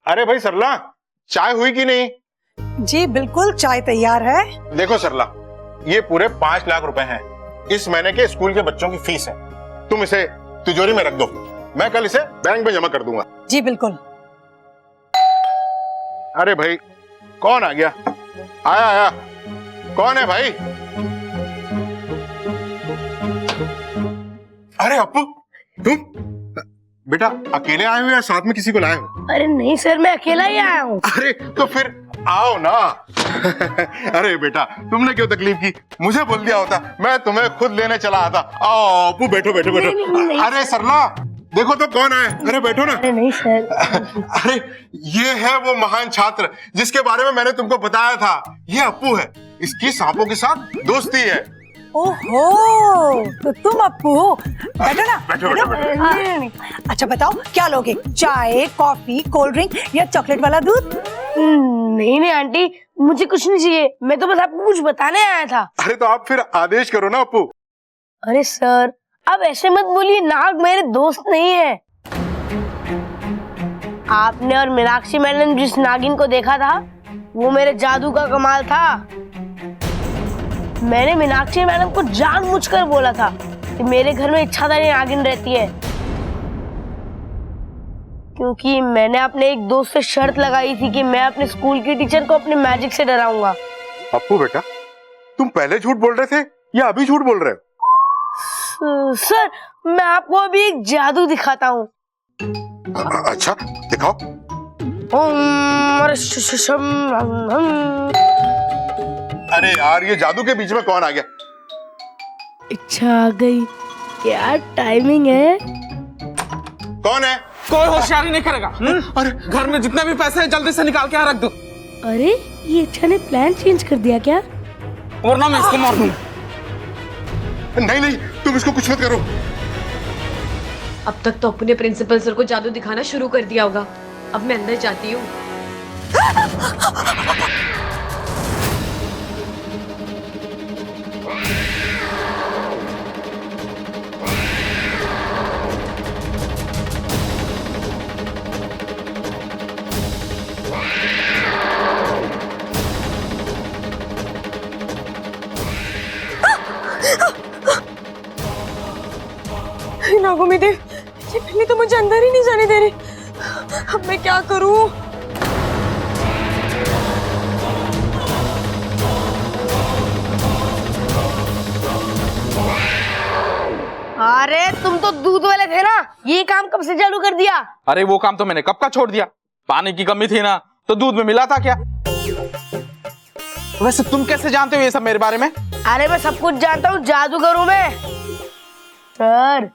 अरे भाई सरला, चाय हुई कि नहीं? जी बिल्कुल, चाय तैयार है। देखो सरला, ये पूरे 5 लाख रुपए हैं। इस महीने के स्कूल के बच्चों की फीस है। तुम इसे तिजोरी में रख दो, मैं कल इसे बैंक में जमा कर दूंगा। जी बिल्कुल। अरे भाई, कौन आ गया? आया आया, कौन है भाई? अरे अप्पू, तुम बेटा अकेले आए हो या साथ में किसी को लाए हो? अरे नहीं सर, मैं अकेला ही आया हूँ। अरे तो फिर आओ ना। अरे बेटा, तुमने क्यों तकलीफ की? मुझे बोल दिया होता, मैं तुम्हें खुद लेने चला आता। आओ अप्पू, बैठो बैठो बैठो। नहीं। अरे सरला, देखो तो कौन आए। अरे बैठो ना। अरे नहीं सर। अरे ये है वो महान छात्र जिसके बारे में मैंने तुमको बताया था। ये अप्पू है, इसकी सांपों के साथ दोस्ती है। ओहो, तो तुम अप्पू हो। बैठो ना। बैठो बैठो बैठो। नहीं अच्छा बताओ, क्या लोगे? चाय, कॉफी, कोल्ड ड्रिंक या चॉकलेट वाला दूध? नहीं आंटी, मुझे कुछ नहीं चाहिए। मैं तो बस आपको कुछ बताने आया था। अरे तो आप फिर आदेश करो ना अप्पू। अरे सर, अब ऐसे मत बोलिए, नाग मेरे दोस्त नहीं है। आपने और मीनाक्षी मैडम जिस नागिन को देखा था, वो मेरे जादू का कमाल था। मैंने मीनाक्षी मैडम को जानबूझकर बोला था कि मेरे घर में इच्छाधारी नागिन रहती है, क्योंकि मैंने अपने एक दोस्त से शर्त लगाई थी कि मैं अपने स्कूल की टीचर को अपने मैजिक से डराऊंगा। अप्पू बेटा, तुम पहले झूठ बोल रहे थे या अभी झूठ बोल रहे हो? सर, मैं आपको अभी एक जादू दिखाता हूँ। अच्छा दिखाओ। अरे यार, ये जादू के बीच में कौन आ गया? इच्छा आ गई। क्या टाइमिंग है। कौन है? कोई होशियारी नहीं करेगा। अरे घर में जितने भी पैसे हैं जल्दी से निकाल के यहाँ रख दो, अरे ये इच्छा ने प्लान चेंज कर दिया क्या? वरना मैं इसको मार दूंगा। नहीं नहीं, तुम इसको कुछ मत करो। अब तक तो अप्पू ने प्रिंसिपल सर को जादू दिखाना शुरू कर दिया होगा। अब मैं अंदर जाती हूँ। नागोमी देव, ये बिल्ली तो मुझे अंदर ही नहीं जाने दे रही। अब मैं क्या करूं? अरे तुम तो दूध वाले थे ना, ये काम कब से चालू कर दिया? अरे वो काम तो मैंने कब का छोड़ दिया। पानी की कमी थी ना, तो दूध में मिला था क्या? वैसे तुम कैसे जानते हो ये सब मेरे बारे में? अरे मैं सब कुछ जानता हूँ, जादूगर हूँ मैं। सर,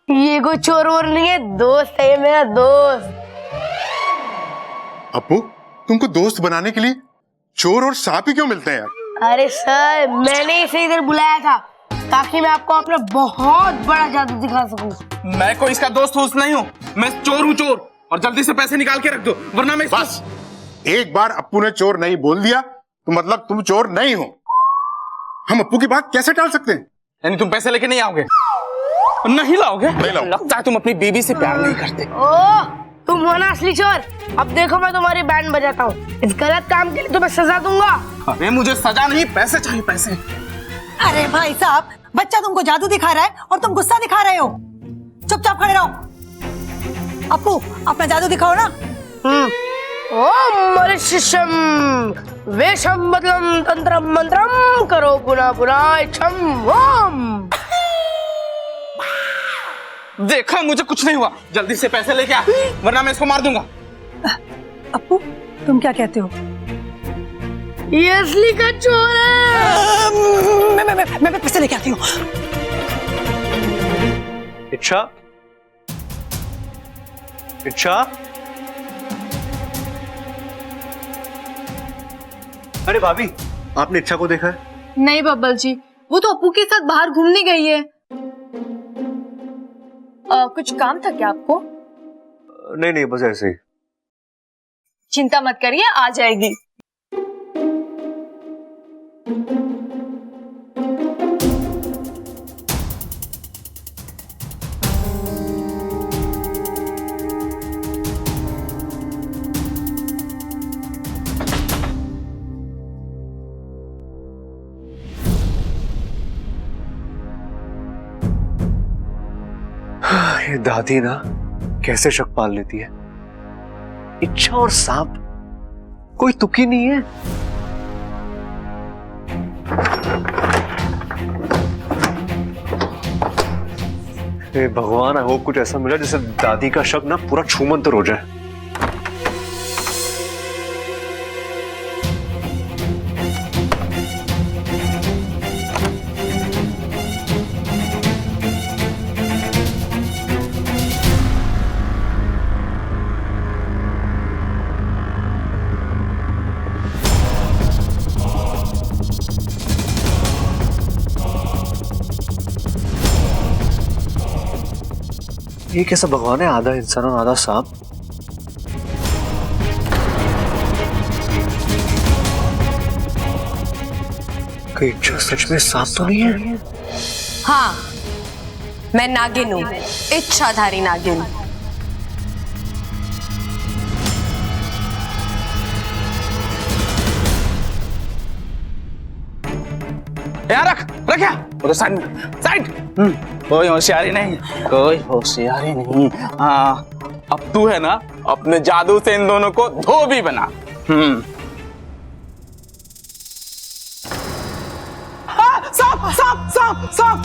ये कोई चोर वोर नहीं है, दोस्त है ये मेरा दोस्त। अप्पू, तुमको दोस्त बनाने के लिए चोर और सांप ही क्यों मिलते हैं यार? अरे सर, मैंने इसे इधर बुलाया था ताकि मैं आपको अपना बहुत बड़ा जादू दिखा सकूं। मैं कोई इसका दोस्त वोस्त नहीं हूँ, मैं चोर हूँ चोर। और जल्दी से पैसे निकाल के रख दो, वरना मैं बस एक बार अप्पू ने चोर नहीं बोल दिया तो मतलब तुम चोर नहीं हो। हम अप्पू की बात कैसे टाल सकते हैं? यानी तुम पैसे लेके नहीं आओगे? नहीं लाओगे? नहीं लाऊंगा। लगता है तुम अपनी बीवी से प्यार नहीं करते। ओह, तुम हो ना असली चोर। अब देखो मैं तुम्हारी बैंड बजाता हूँ। इस गलत काम के लिए तुम्हें सजा दूंगा। अरे मुझे सजा नहीं, पैसे चाहिए, पैसे। अरे भाई साहब, बच्चा तुमको जादू दिखा रहा है और तुम गुस्सा दिखा रहे हो। चुपचाप खड़े रहो। अप्पू, अपना जादू दिखाओ ना। ओम मरिशिशम वेशम बदलम तंत्रम मंत्रम करो पुनः पुनः इच्छम ओम। देखा, मुझे कुछ नहीं हुआ। जल्दी से पैसे लेके आ, वरना मैं इसको मार दूंगा। अप्पू, तुम क्या कहते हो? ये असली का चोर है। मैं पैसे लेके आती हूँ। इच्छा, इच्छा, अरे भाभी, आपने इच्छा को देखा है? नहीं बब्बल जी, वो तो अप्पू के साथ बाहर घूमने गई है। कुछ काम था क्या आपको? नहीं नहीं, बस ऐसे ही। चिंता मत करिए, आ जाएगी। ये दादी ना कैसे शक पाल लेती है। इच्छा और सांप कोई तुकी नहीं है। हे भगवान, आई होप कुछ ऐसा मिला जिससे दादी का शक ना पूरा छूमंतर हो जाए। ये कैसा भगवान है, आधा इंसान और आधा सांप। कहीं इच्छा सच में सांप तो नहीं है? हाँ, मैं नागिन हूँ, इच्छाधारी नागिन। यार रख यार, उधर साइड साइड। कोई होशियारी नहीं, कोई होशियारी नहीं। हाँ, अब तू है ना अपने जादू से इन दोनों को धोबी बना। हाँ, सांप सांप सांप सांप।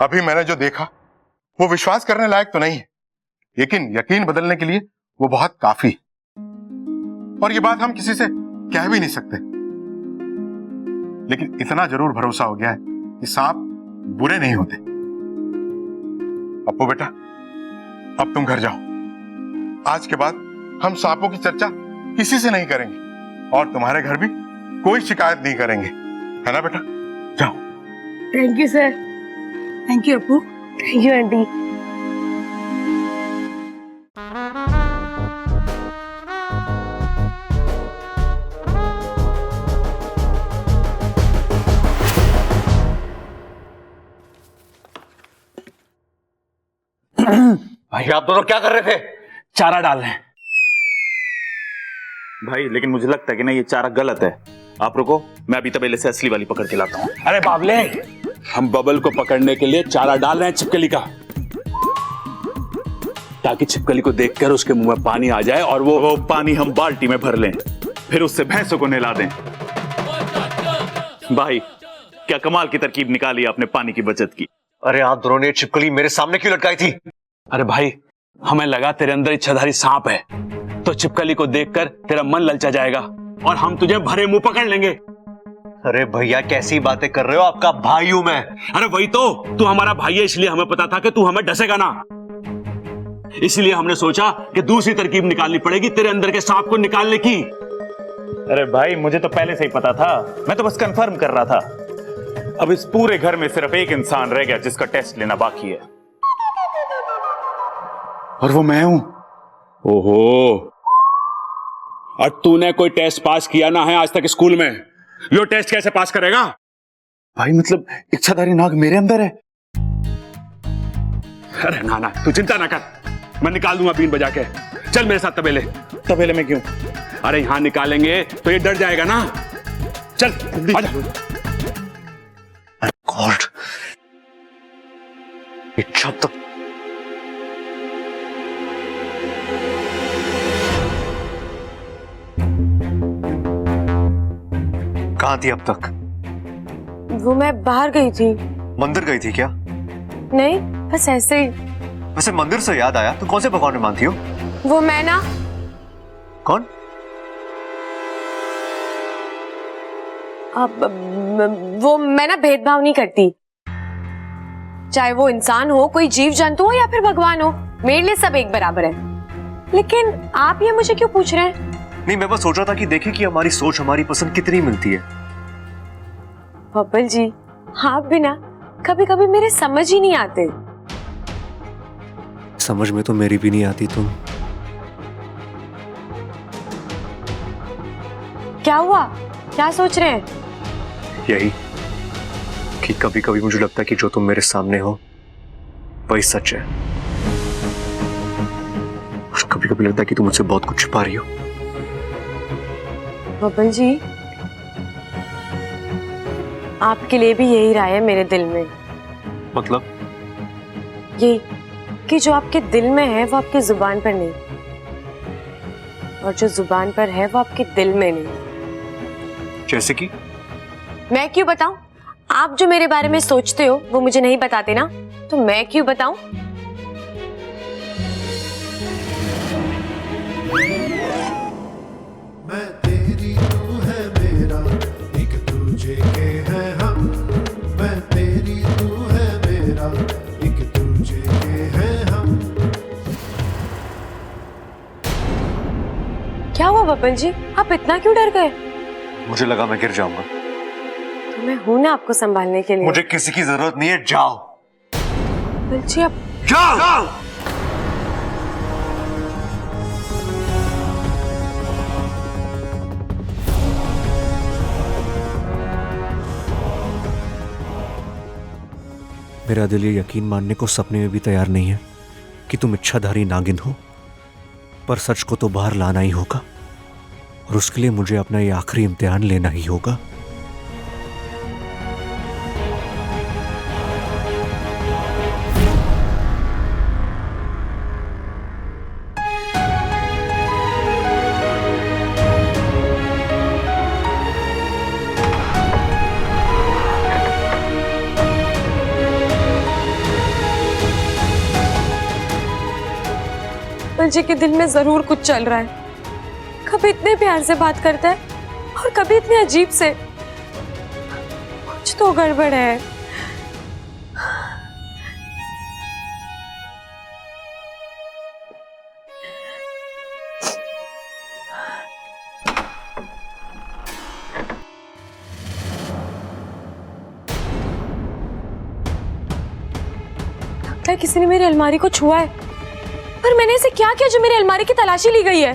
अभी मैंने जो देखा वो विश्वास करने लायक तो नहीं है, लेकिन यकीन बदलने के लिए वो बहुत काफी। और ये बात हम किसी से कह भी नहीं सकते, लेकिन इतना जरूर भरोसा हो गया है कि सांप बुरे नहीं होते। अप्पू बेटा, अब तुम घर जाओ। आज के बाद हम सांपों की चर्चा किसी से नहीं करेंगे और तुम्हारे घर भी कोई शिकायत नहीं करेंगे, है ना बेटा? जाओ। Thank you sir. Thank you Appu. Thank you aunty. भाई आप दोनों क्या कर रहे थे? चारा डाल रहे हैं भाई, लेकिन मुझे लगता है कि ना ये चारा गलत है। आप रुको, मैं अभी तबेले से असली वाली पकड़ के लाता हूँ। अरे बाबले, हम बबल को पकड़ने के लिए चारा डाल रहे हैं छिपकली का, ताकि छिपकली को देखकर उसके मुंह में पानी आ जाए और वो पानी हम बाल्टी में भर लें, फिर उससे भैंसों को नहला दें। भाई क्या कमाल की तरकीब निकाली आपने पानी की बचत की। अरे आप दोनों ने छिपकली मेरे सामने क्यों लटकाई थी? अरे भाई, हमें लगा तेरे अंदर इच्छाधारी सांप है, तो छिपकली को देखकर तेरा मन ललचा जाएगा और हम तुझे भरे मुंह पकड़ लेंगे। अरे भैया कैसी बातें कर रहे हो, आपका भाई हूं मैं। अरे वही तो, तू हमारा भाई है, इसलिए हमें पता था कि तू हमें डसेगा ना, इसलिए हमने सोचा कि दूसरी तरकीब निकालनी पड़ेगी तेरे अंदर के सांप को निकालने की। अरे भाई मुझे तो पहले से ही पता था, मैं तो बस कंफर्म कर रहा था। अब इस पूरे घर में सिर्फ एक इंसान रह गया जिसका टेस्ट लेना बाकी है, और वो मैं हूं। ओहो, और तूने कोई टेस्ट पास किया ना है आज तक स्कूल में, यो टेस्ट कैसे पास करेगा? भाई मतलब इच्छाधारी नाग मेरे अंदर है? अरे ना ना, तू चिंता ना कर, मैं निकाल दूंगा बीन बजा के। चल मेरे साथ तबेले। तबेले में क्यों? अरे यहां निकालेंगे तो ये डर जाएगा ना। चल आजा। गॉड, इच्छा तक कहां थी अब तक? वो मैं बाहर गई थी। मंदिर गई थी क्या? नहीं, बस ऐसे ही। वैसे मंदिर से याद आया, तुम कौन से भगवान में मानती हो? वो मैं ना, कौन? वो मैं ना भेदभाव नहीं करती, चाहे वो इंसान हो, कोई जीव जंतु हो या फिर भगवान हो, मेरे लिए सब एक बराबर है। लेकिन आप ये मुझे क्यों पूछ रहे हैं? नहीं, मैं बस सोच रहा था कि देखें कि हमारी सोच, हमारी पसंद कितनी मिलती है। बबल जी, आप भी ना कभी कभी मेरे समझ ही नहीं आते। समझ में तो मेरी भी नहीं आती तुम। क्या हुआ? क्या सोच रहे हैं? यही कि कभी कभी मुझे लगता है कि जो तुम मेरे सामने हो वही सच है, और कभी कभी लगता है कि तुम मुझसे बहुत कुछ छुपा रही हो। बबल जी, आपके लिए भी यही राय है मेरे दिल में। मतलब? यही कि जो आपके दिल में है वो आपकी जुबान पर नहीं, और जो जुबान पर है वो आपके दिल में नहीं। जैसे कि? मैं क्यों बताऊं? आप जो मेरे बारे में सोचते हो वो मुझे नहीं बताते ना, तो मैं क्यों बताऊं? मैं तेरी तू है मेरा, एक दूजे के हैं हम। मैं तेरी तू है मेरा, एक दूजे के हैं हम। क्या हुआ बबल जी, आप इतना क्यों डर गए? मुझे लगा मैं गिर जाऊंगा। तो मैं हूं ना आपको संभालने के लिए। मुझे किसी की जरूरत नहीं है, जाओ। बबल जी आप जाओ। मेरा दिल ये यकीन मानने को सपने में भी तैयार नहीं है कि तुम इच्छाधारी नागिन हो, पर सच को तो बाहर लाना ही होगा, और उसके लिए मुझे अपना ये आखिरी इम्तिहान लेना ही होगा। बबल जी के दिल में जरूर कुछ चल रहा है। कभी इतने प्यार से बात करता है और कभी इतने अजीब से। कुछ तो गड़बड़ है। लगता है किसी ने मेरी अलमारी को छुआ है, पर मैंने ऐसे क्या किया जो मेरी अलमारी की तलाशी ली गई है?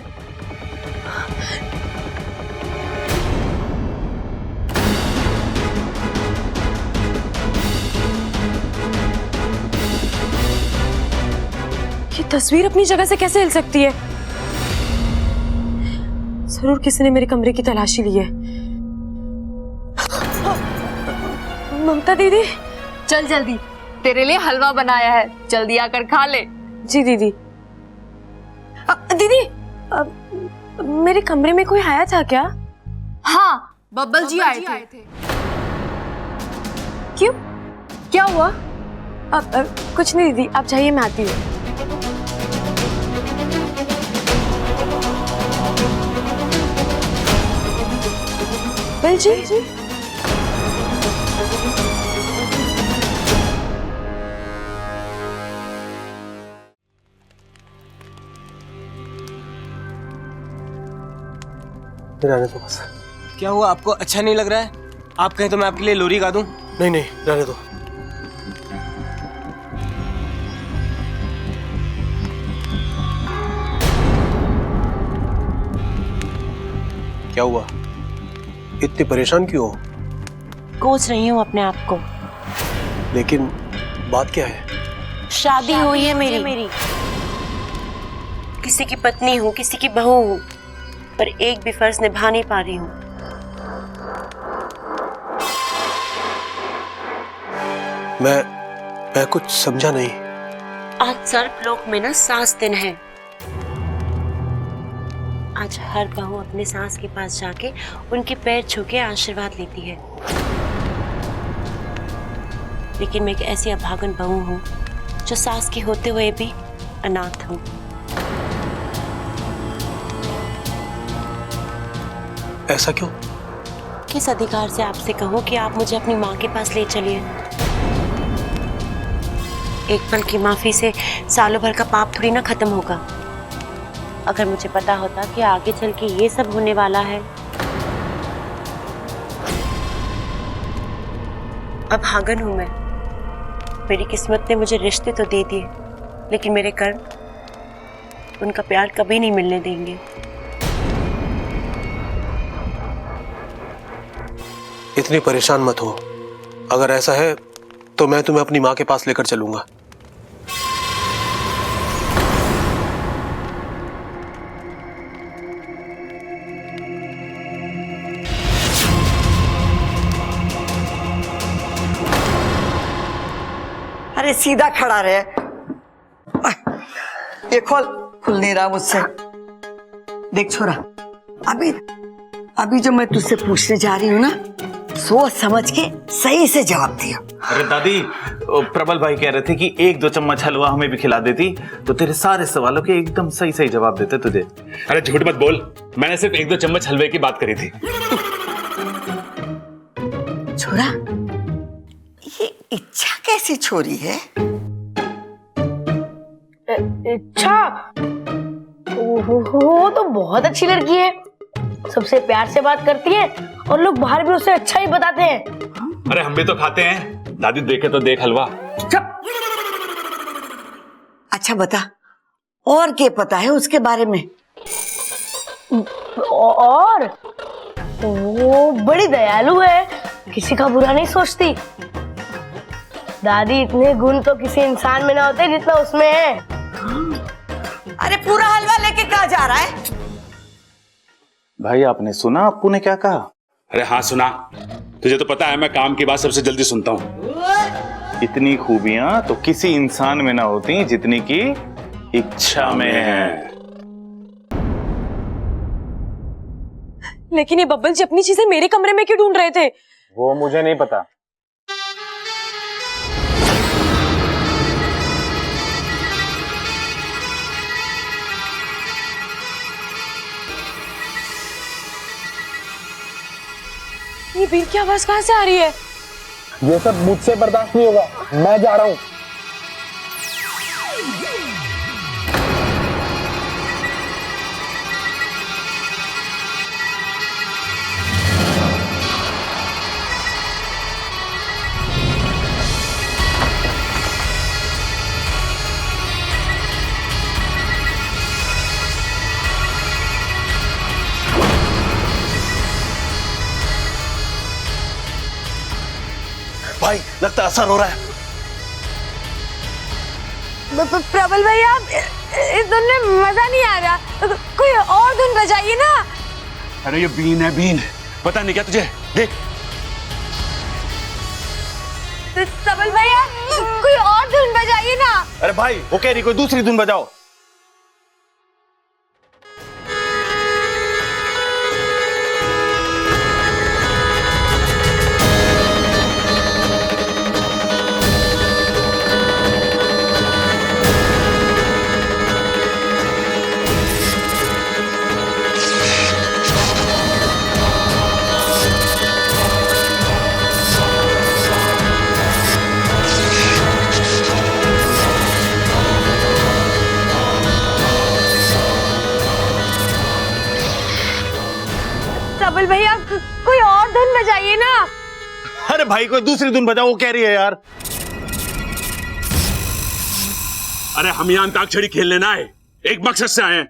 ये तस्वीर अपनी जगह से कैसे हिल सकती है? जरूर किसी ने मेरे कमरे की तलाशी ली है। ममता दीदी, चल जल्दी, तेरे लिए हलवा बनाया है, जल्दी आकर खा ले। जी दीदी। दीदी, मेरे कमरे में कोई आया था क्या? हाँ, बब्बल जी आए थे। क्यों? क्या हुआ? कुछ नहीं दीदी, आप जाइए, मैं आती हूँ। बब्बल जी, रहने दो बस। क्या हुआ, आपको अच्छा नहीं लग रहा है? आप कहें तो मैं आपके लिए लोरी गा दूं? नहीं नहीं, रहने दो। क्या हुआ, इतनी परेशान क्यों हो? कोस रही हूँ अपने आप को। लेकिन बात क्या है? शादी हुई है मेरी। किसी की पत्नी हूँ, किसी की बहू हूँ, पर एक भी फर्ज निभा नहीं पा रही हूँ। मैं कुछ समझा नहीं। आज सर्पलोक में ना सास दिन है। आज हर बहू अपने सास के पास जाके उनके पैर छू के आशीर्वाद लेती है, लेकिन मैं एक ऐसी अभागन बहू हूँ जो सास के होते हुए भी अनाथ हूँ। ऐसा क्यों? किस अधिकार से आपसे कहूँ कि आप मुझे अपनी माँ के पास ले चलिए? एक पल की माफी से सालों भर का पाप थोड़ी ना खत्म होगा। अगर मुझे पता होता कि आगे चल के ये सब होने वाला है। अब भागन हूं मैं। मेरी किस्मत ने मुझे रिश्ते तो दे दिए, लेकिन मेरे कर्म उनका प्यार कभी नहीं मिलने देंगे। इतनी परेशान मत हो। अगर ऐसा है तो मैं तुम्हें अपनी माँ के पास लेकर चलूंगा। अरे सीधा खड़ा रहे। ये खुल नहीं रहा मुझसे। देख छोरा, अभी जो मैं तुझसे पूछने जा रही हूँ ना, सोच समझ के सही से जवाब दिया। अरे दादी, प्रबल भाई कह रहे थे कि 1-2 चम्मच हलवा हमें भी खिला देती तो तेरे सारे सवालों के एकदम सही सही जवाब देते तुझे। अरे झूठ मत बोल, मैंने सिर्फ 1-2 चम्मच हलवे की बात करी थी। छोरा, ये इच्छा कैसी छोरी है? इच्छा? वो तो बहुत अच्छी लड़की है, सबसे प्यार से बात करती है और लोग बाहर भी उसे अच्छा ही बताते हैं। अरे हम भी तो खाते हैं, दादी देखे तो देख हलवा। अच्छा बता, और क्या पता है उसके बारे में? और वो बड़ी दयालु है, किसी का बुरा नहीं सोचती। दादी, इतने गुण तो किसी इंसान में ना होते जितना उसमें है। अरे पूरा हलवा लेके कहाँ जा रहा है? भाई आपने सुना अप्पू ने क्या कहा? अरे हाँ सुना, तुझे तो पता है मैं काम की बात सबसे जल्दी सुनता हूँ। इतनी खूबियां तो किसी इंसान में ना होती जितनी की इच्छा में है। लेकिन ये बब्बल जी अपनी चीजें मेरे कमरे में क्यों ढूंढ रहे थे? वो मुझे नहीं पता। ये बीर की आवाज कहाँ से आ रही है? ये सब मुझसे बर्दाश्त नहीं होगा, मैं जा रहा हूँ। भाई लगता असर हो रहा है। प्रबल भैया, इस धुन में मजा नहीं आ रहा, कोई और धुन बजाइए ना। अरे ये बीन है, बीन, पता नहीं क्या तुझे, देख। प्रबल भैया, कोई और धुन बजाइए ना। अरे भाई, वो कह रही कोई दूसरी धुन बजाओ। प्रबल भैया, कोई और धुन बजाइए ना। अरे भाई, कोई दूसरी धुन बजाओ, वो कह रही है यार। अरे हम यहाँ अंताक्षरी खेलने ना आए, एक मकसद से आए हैं।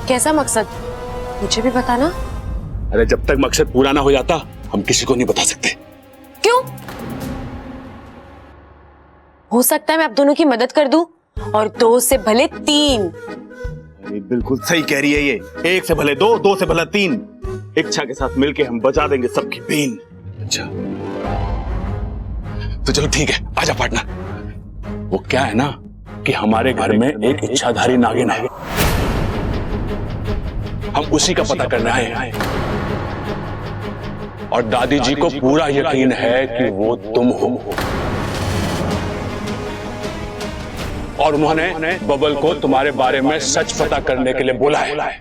कैसा मकसद? मुझे भी बताना। अरे जब तक मकसद पूरा ना हो जाता हम किसी को नहीं बता सकते। क्यों? हो सकता है मैं आप दोनों की मदद कर दूं, और 2 से भले 3। बिल्कुल सही कह रही है ये। 1 से भले 2, 2 से भले 3। इच्छा के साथ मिलके हम बजा देंगे सबकी बीन। अच्छा तो चलो ठीक है, आजा पार्टनर। वो क्या है ना कि हमारे घर में एक इच्छाधारी नागिन है, हम उसी का पता करने आए हैं। और दादी जी को पूरा यकीन है कि वो तुम हो, और उन्होंने बबल को तुम्हारे बारे में सच पता करने के लिए बोला है।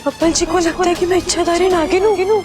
बब्बल जी को लगता है कि मैं इच्छाधारी नागिन हूँ।